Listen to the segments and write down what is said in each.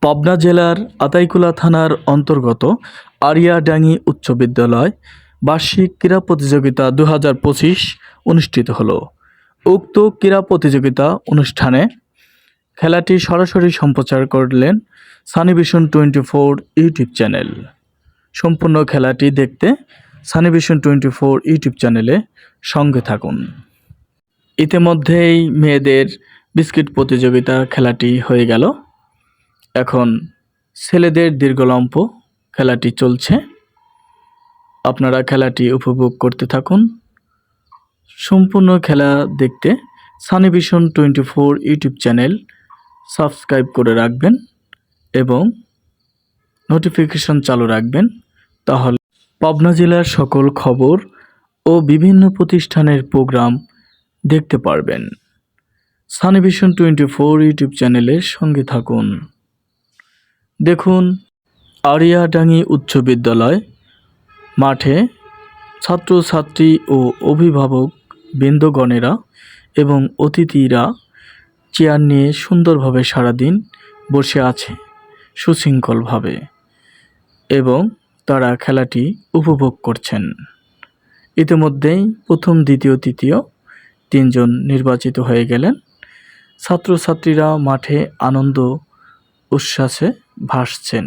পাবনা জেলার আতাইকুলা থানার অন্তর্গত আড়িয়াডাঙ্গি উচ্চ বিদ্যালয় বার্ষিক ক্রীড়া প্রতিযোগিতা 2025 অনুষ্ঠিত হলো। উক্ত ক্রীড়া প্রতিযোগিতা অনুষ্ঠানে খেলাটি সরাসরি সম্প্রচার করলেন সানি ভিশন 24 ইউটিউব চ্যানেল। সম্পূর্ণ খেলাটি দেখতে সানি ভিশন 24 ইউটিউব চ্যানেলে সঙ্গে থাকুন। ইতিমধ্যেই মেয়েদের বিস্কিট প্রতিযোগিতা খেলাটি হয়ে গেল। এখন ছেলেদের দীর্ঘলম্ব খেলাটি চলছে। আপনারা খেলাটি উপভোগ করতে থাকুন। সম্পূর্ণ খেলা দেখতে Sunny vision 24 YouTube channel subscribe করে রাখবেন এবং নোটিফিকেশন চালু রাখবেন, তাহলে পাবনা জেলার সকল খবর ও বিভিন্ন প্রতিষ্ঠানের প্রোগ্রাম দেখতে পারবেন। সানি ভিশন 24 ইউটিউব চ্যানেলের সঙ্গে থাকুন। দেখুন, আড়িয়াডাঙ্গি উচ্চ বিদ্যালয় মাঠে ছাত্রছাত্রী ও অভিভাবক বৃন্দগণেরা এবং অতিথিরা চেয়ার নিয়ে সুন্দরভাবে সারাদিন বসে আছে সুশৃঙ্খলভাবে, এবং তারা খেলাটি উপভোগ করছেন। ইতিমধ্যেই প্রথম, দ্বিতীয়, তৃতীয় তিনজন নির্বাচিত হয়ে গেলেন। ছাত্রছাত্রীরা মাঠে আনন্দ উচ্ছ্বাসে ভাসছেন।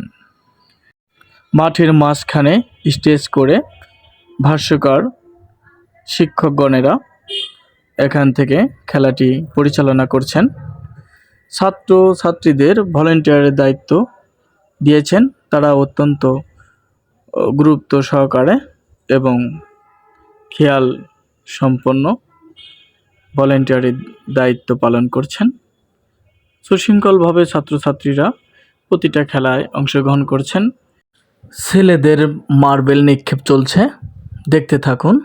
মাঠের মাঝখানে স্টেজ করে ভাষ্যকার শিক্ষকগণেরা এখান থেকে খেলাটি পরিচালনা করছেন। ছাত্রছাত্রীদের ভলেন্টিয়ারের দায়িত্ব দিয়েছেন। তারা অত্যন্ত গুরুত্ব সহকারে এবং খেয়াল সম্পন্ন ভলেন্টিয়ারের দায়িত্ব পালন করছেন। সুশৃঙ্খলভাবে ছাত্রছাত্রীরা প্রতিটা খেলায় অংশগ্রহণ করছেন। ছেলেদের মার্বেল নিক্ষেপ চলছে, দেখতে থাকুন।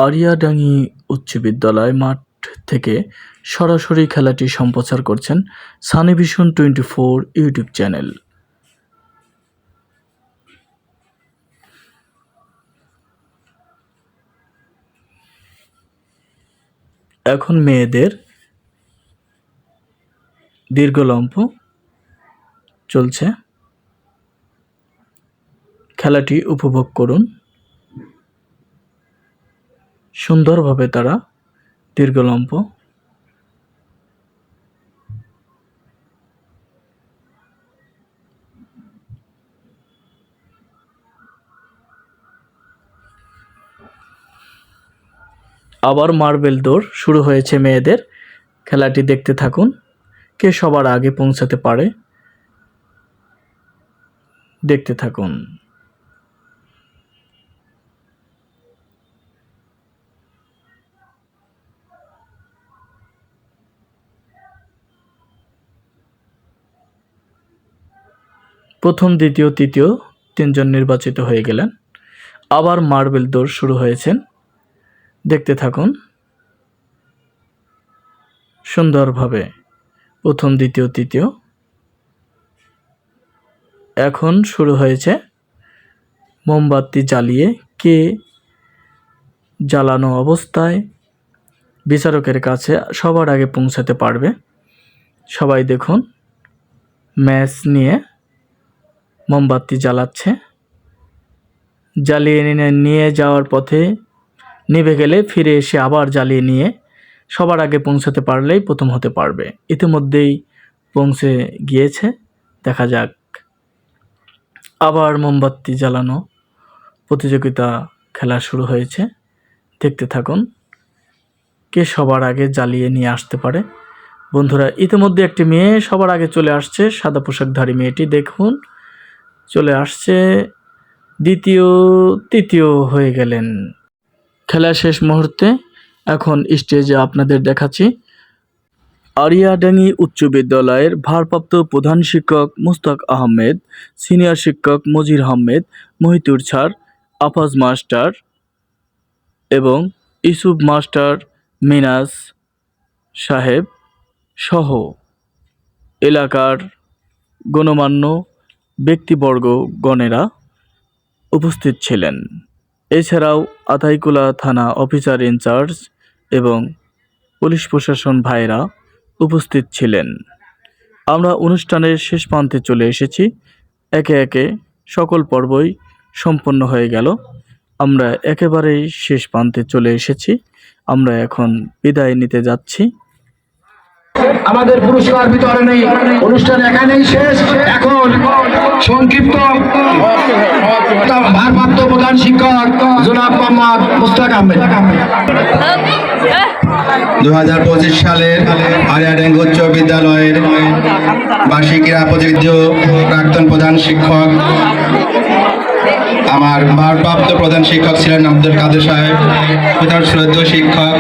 আড়িয়াডাঙ্গি উচ্চ বিদ্যালয় মাঠ থেকে সরাসরি খেলাটি সম্প্রচার করছেন সানি ভিশন 24 ইউটিউব চ্যানেল। এখন মেয়েদের দীর্ঘলম্ব চলছে, খেলাটি উপভোগ করুন। সুন্দরভাবে তারা দীর্ঘলম্ব আবার মার্বেল দৌড় শুরু হয়েছে মেয়েদের। খেলাটি দেখতে থাকুন। কে সবার আগে পৌঁছাতে পারে দেখতে থাকুন। প্রথম, দ্বিতীয়, তৃতীয় তিনজন নির্বাচিত হয়ে গেলেন। আবার মার্বেল দৌড় শুরু হয়েছেন, দেখতে থাকুন। সুন্দরভাবে প্রথম, দ্বিতীয়, তৃতীয়। এখন শুরু হয়েছে মোমবাতি জ্বালিয়ে কে জ্বালানো অবস্থায় বিচারকের কাছে সবার আগে পৌঁছাতে পারবে। সবাই দেখুন, ম্যাচ নিয়ে মোমবাতি জ্বালাচ্ছে। জ্বালিয়ে নিয়ে যাওয়ার পথে নিভে গেলে ফিরে এসে আবার জ্বালিয়ে নিয়ে সবার আগে পৌঁছাতে পারলেই প্রথম হতে পারবে। ইতিমধ্যেই পৌঁছে গিয়েছে, দেখা যাক। আবার মোমবাতি জ্বালানো প্রতিযোগিতা খেলা শুরু হয়েছে, দেখতে থাকুন। কে সবার আগে জ্বালিয়ে নিয়ে আসতে পারে। বন্ধুরা, ইতিমধ্যে একটি মেয়ে সবার আগে চলে আসছে। সাদা পোশাকধারী মেয়েটি দেখুন চলে আসছে, দ্বিতীয়, তৃতীয় হয়ে গেলেন। খেলা শেষ মুহূর্তে এখন স্টেজে আপনাদের দেখাচ্ছি আড়িয়াডাঙ্গি উচ্চ বিদ্যালয়ের ভারপ্রাপ্ত প্রধান শিক্ষক মুস্তাক আহমেদ, সিনিয়র শিক্ষক মজির আহমেদ, মহিতুর স্যার, আফাজ মাস্টার এবং ইউসুফ মাস্টার, মিনাজ সাহেব সহ এলাকার গণ্যমান্য ব্যক্তিবর্গগণেরা উপস্থিত ছিলেন। এছাড়াও আতাইকুলা থানা অফিসার ইনচার্জ এবং পুলিশ প্রশাসন ভাইরা উপস্থিত ছিলেন। আমরা অনুষ্ঠানের শেষ প্রান্তে চলে এসেছি। একে একে সকল পর্বই সম্পন্ন হয়ে গেল। আমরা একেবারেই শেষ প্রান্তে চলে এসেছি। আমরা এখন বিদায় নিতে যাচ্ছি। আমাদের পুরস্কার বিতরণী অনুষ্ঠান এখানেই শেষ। এখন সংক্ষিপ্ত ভারপ্রাপ্ত প্রধান শিক্ষক জনাব মোহাম্মদ মুস্তাক আহমেদ 2025 সালের আরিয়াডাঙ্গা উচ্চ বিদ্যালয়ের বার্ষিক ক্রীড়া প্রতিযোগিতা প্রাক্তন প্রধান শিক্ষক আমার ভারপ্রাপ্ত প্রধান শিক্ষক ছিলেন আব্দুল কাদের সাহেব, প্রধান শ্রদ্ধেয় শিক্ষক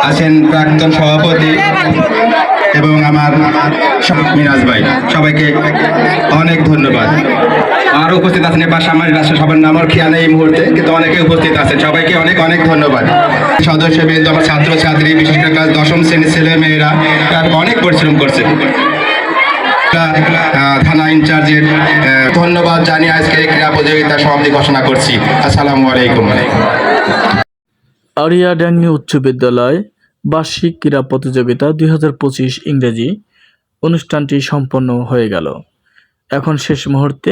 আছেন প্রাক্তন সভাপতি এবং আমার মিনাজ ভাই, সবাইকে অনেক ধন্যবাদ। আরও উপস্থিত আছেন এবার আমার রাষ্ট্র সবার নাম খেয়াল নেই এই মুহূর্তে, কিন্তু অনেকে উপস্থিত আছেন, সবাইকে অনেক অনেক ধন্যবাদ। সদস্যবৃন্দ, আমার ছাত্রছাত্রী, বিশেষ করে ক্লাস 10ম শ্রেণীর ছেলে মেয়েরা অনেক পরিশ্রম করছে। থানা ইনচার্জের ধন্যবাদ জানিয়ে আজকে ক্রীড়া প্রতিযোগিতা সমাপ্তি ঘোষণা করছি। আসসালামু আলাইকুম। আরিয়াডাঙ্গি উচ্চ বিদ্যালয় বার্ষিক ক্রীড়া প্রতিযোগিতা 2025 ইংরেজি অনুষ্ঠানটি সম্পন্ন হয়ে গেল। এখন শেষ মুহূর্তে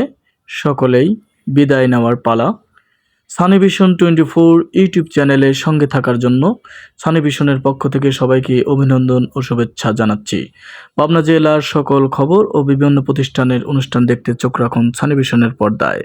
সকলেই বিদায় নেওয়ার পালা। সানি ভিশন 24 ইউটিউব চ্যানেলের সঙ্গে থাকার জন্য সানি ভিশনের পক্ষ থেকে সবাইকে অভিনন্দন ও শুভেচ্ছা জানাচ্ছি। পাবনা জেলার সকল খবর ও বিভিন্ন প্রতিষ্ঠানের অনুষ্ঠান দেখতে চোখ রাখুন সানি ভিশনের পর্দায়।